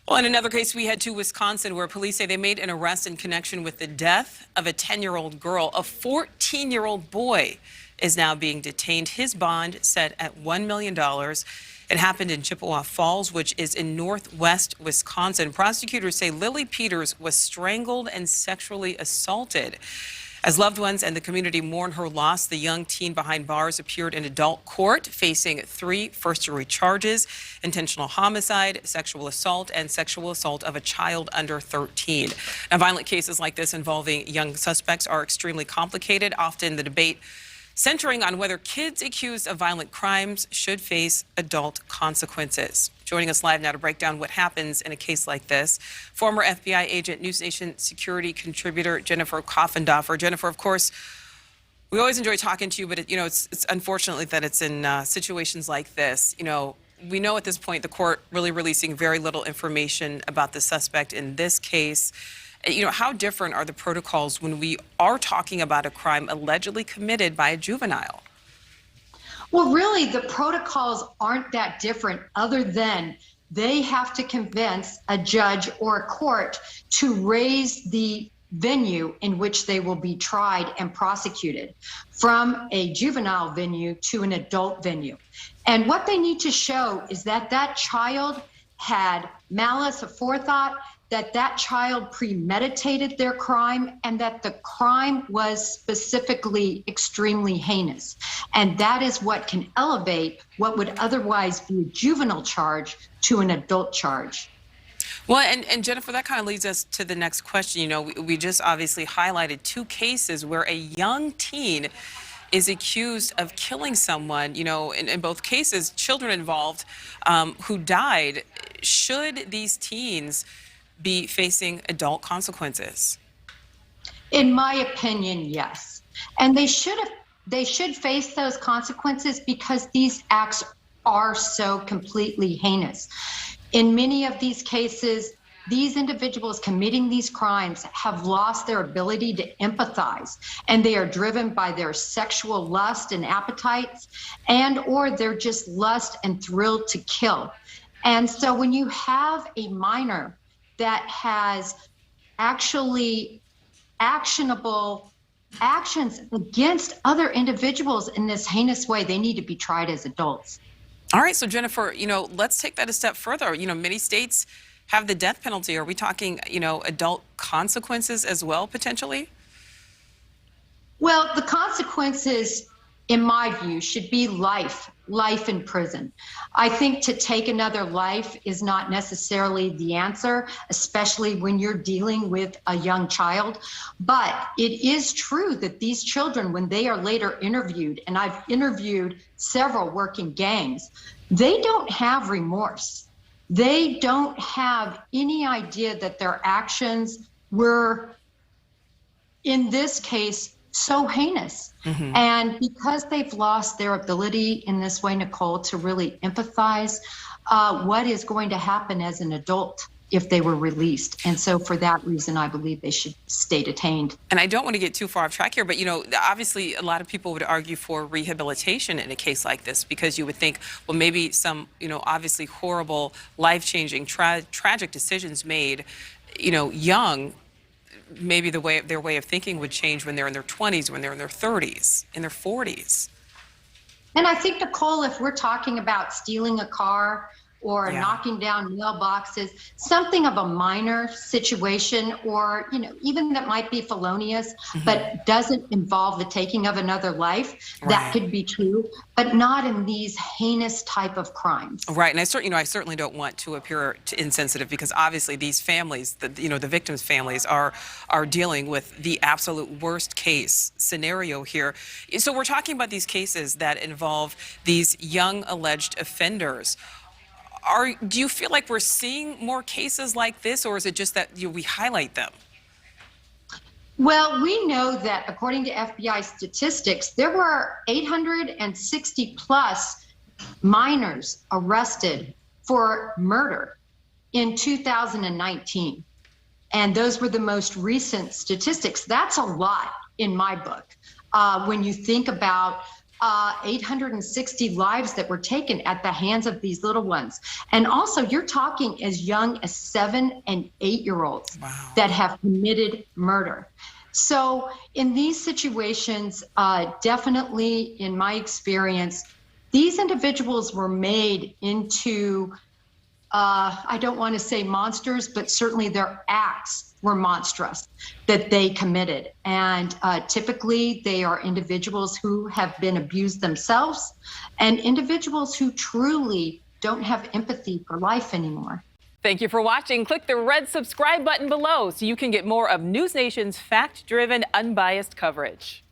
Well, in another case, we head to Wisconsin, where police say they made an arrest in connection with the death of a 10-year-old girl. A 14-year-old boy is now being detained. His bond set at $1 million. It happened in Chippewa Falls, which is in northwest Wisconsin. Prosecutors say Lily Peters was strangled and sexually assaulted. As loved ones and the community mourn her loss, the young teen behind bars appeared in adult court facing 3 first-degree charges: intentional homicide, sexual assault, and sexual assault of a child under 13. Now, violent cases like this involving young suspects are extremely complicated. Often the debate centering on whether kids accused of violent crimes should face adult consequences. Joining us live now to break down what happens in a case like this, former FBI agent, NewsNation security contributor Jennifer Coffendorfer. Jennifer, of course, we always enjoy talking to you, but it's unfortunately that it's in situations like this. We know at this point the court really releasing very little information about the suspect in this case. How different are the protocols when we are talking about a crime allegedly committed by a juvenile? Well, really, the protocols aren't that different, other than they have to convince a judge or a court to raise the venue in which they will be tried and prosecuted from a juvenile venue to an adult venue. And what they need to show is that that child had malice aforethought, that child premeditated their crime, and that the crime was specifically extremely heinous. And that is what can elevate what would otherwise be a juvenile charge to an adult charge. Well, and Jennifer, that kind of leads us to the next question. We just obviously highlighted 2 cases where a young teen is accused of killing someone, in both cases, children involved who died. Should these teens be facing adult consequences? In my opinion, yes. And they should face those consequences because these acts are so completely heinous. In many of these cases, these individuals committing these crimes have lost their ability to empathize, and they are driven by their sexual lust and appetites, or they're just lust and thrilled to kill. And so when you have a minor that has actually actionable actions against other individuals in this heinous way, they need to be tried as adults. All right, so Jennifer, let's take that a step further. Many states have the death penalty. Are we talking, adult consequences as well, potentially? Well, the consequences, in my view, should be life in prison. I think to take another life is not necessarily the answer, especially when you're dealing with a young child. But it is true that these children, when they are later interviewed, and I've interviewed several working gangs, they don't have remorse. They don't have any idea that their actions were, in this case, so heinous. Mm-hmm. And because they've lost their ability in this way, Nichole, to really empathize, what is going to happen as an adult if they were released? And so for that reason, I believe they should stay detained. And I don't want to get too far off track here, but, obviously a lot of people would argue for rehabilitation in a case like this, because you would think, well, maybe some, obviously horrible, life-changing, tragic decisions made, young, maybe their way of thinking would change when they're in their 20s, when they're in their 30s, in their 40s. And I think, Nichole, if we're talking about stealing a car or knocking down mailboxes, something of a minor situation, or, even that might be felonious, but doesn't involve the taking of another life, that could be true, but not in these heinous type of crimes. Right, and I certainly don't want to appear insensitive, because obviously these families, the victims' families are dealing with the absolute worst case scenario here. So we're talking about these cases that involve these young alleged offenders. Do you feel like we're seeing more cases like this, or is it just that we highlight them? Well, we know that according to FBI statistics, there were 860 plus minors arrested for murder in 2019. And those were the most recent statistics. That's a lot in my book. When you think about 860 lives that were taken at the hands of these little ones. And also, you're talking as young as 7 and 8-year-olds that have committed murder. So in these situations, definitely in my experience, these individuals were made into, I don't want to say monsters, but certainly their acts were monstrous that they committed. And typically they are individuals who have been abused themselves and individuals who truly don't have empathy for life anymore. Thank you for watching. Click the red subscribe button below so you can get more of NewsNation's fact-driven, unbiased coverage.